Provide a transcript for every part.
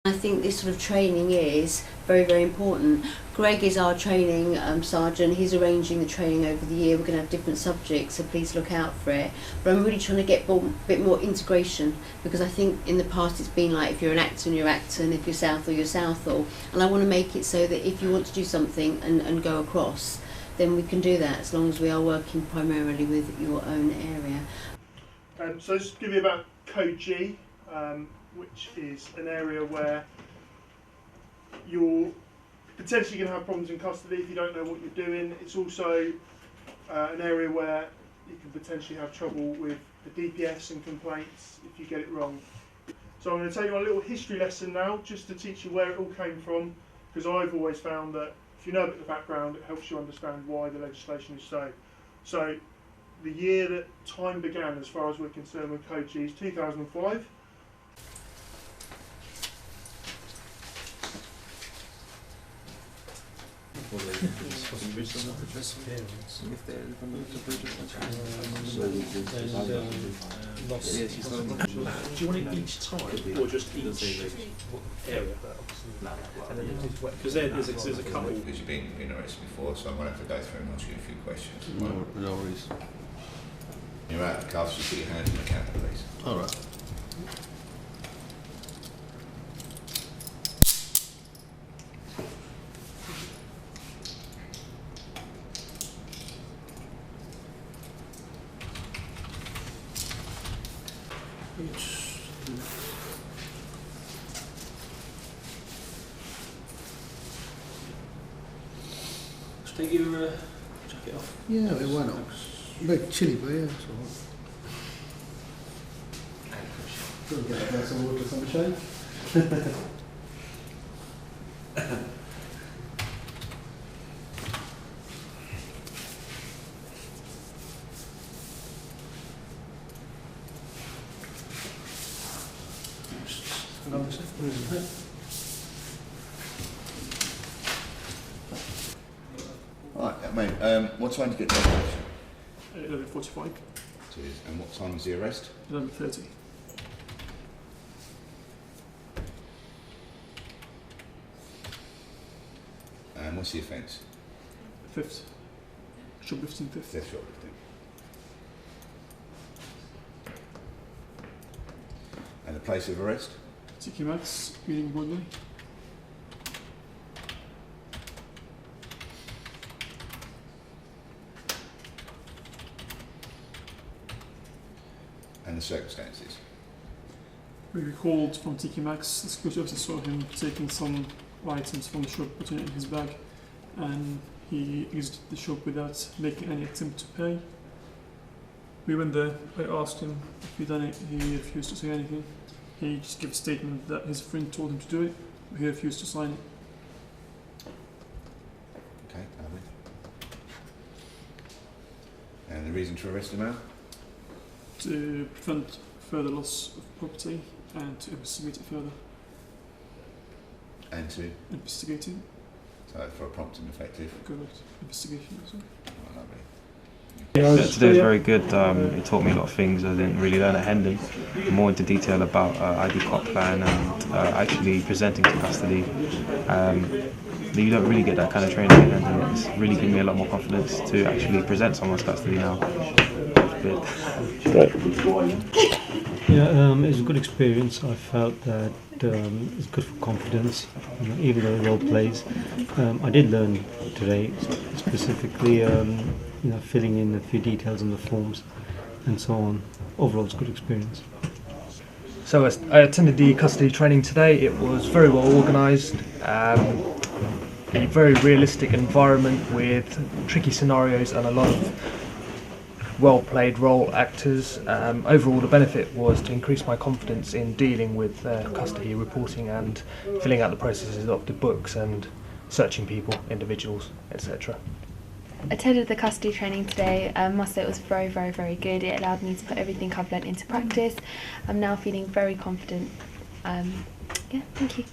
I think this sort of training is very, very important. Greg is our training sergeant. He's arranging the training over the year. We're going to have different subjects, so please look out for it. But I'm really trying to get a bit more integration, because I think in the past it's been like, if you're an actor and you're actor, and if you're Southall, you're Southall. And I want to make it so that if you want to do something and go across, then we can do that, as long as we are working primarily with your own area. So just to give you about Code G, which is an area where you're potentially going to have problems in custody if you don't know what you're doing. It's also an area where you can potentially have trouble with the DPS and complaints if you get it wrong. So I'm going to take you on a little history lesson now, just to teach you where it all came from, because I've always found that if you know a bit of the background, it helps you understand why the legislation is so. So the year that time began, as far as we're concerned with Code G, is 2005. Do you want it each time or just each area? Because there's a couple. Because you've been arrested before, so I'm going to have to go through and ask you a few questions. No worries. You're out of the cuffs, you put your hand in the cap, please. All right. Just take your jacket off. Yeah, why not? A bit chilly, but yeah, it's all right. Get a glass of water, sunshine. Another second. Right, mate, what time did you get to the 11:45. Cheers. And what time was the arrest? 11:30. And what's the offence? Fifth. Shoplifting fifth. Theft shoplifting. And the place of arrest? Sgt Max, Ealing Broadway. And the circumstances? We recalled from Sgt Max, the security officer saw him taking some items from the shop, putting it in his bag, and he exited the shop without making any attempt to pay. We went there, I asked him if he'd done it, he refused to say anything. He just gave a statement that his friend told him to do it, but he refused to sign it. Okay, lovely. And the reason to arrest him now? To prevent further loss of property and to investigate it further. And to? Investigating. So for a prompt and effective? Correct. Investigation as well. Oh, lovely. Today was very good. It taught me a lot of things I didn't really learn at Hendon. More into detail about ID cop plan and actually presenting to custody. You don't really get that kind of training at Hendon. It's really given me a lot more confidence to actually present someone's custody now. It's good. Yeah, it was a good experience. I felt that it's good for confidence, even though the role plays. I did learn today, specifically, filling in a few details on the forms and so on. Overall, it's a good experience. So I attended the custody training today. It was very well organised, a very realistic environment with tricky scenarios and a lot of well-played role actors. Overall, the benefit was to increase my confidence in dealing with custody reporting and filling out the processes of the books and searching people, individuals, etc. Attended the custody training today. I must say it was very, very, very good. It allowed me to put everything I've learnt into practice. I'm now feeling very confident. Yeah, thank you.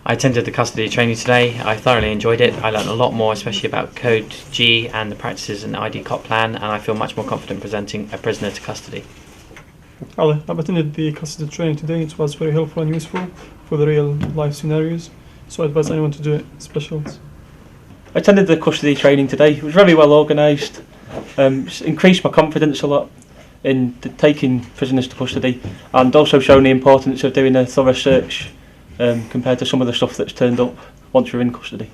I attended the custody training today. I thoroughly enjoyed it. I learned a lot more, especially about Code G and the practices and ID cop plan, and I feel much more confident presenting a prisoner to custody. I've attended the custody training today. It was very helpful and useful for the real life scenarios. So I advise anyone to do it, specials. I attended the custody training today. It was very well organised. Increased my confidence a lot in taking prisoners to custody, and also shown the importance of doing a thorough search compared to some of the stuff that's turned up once you're in custody.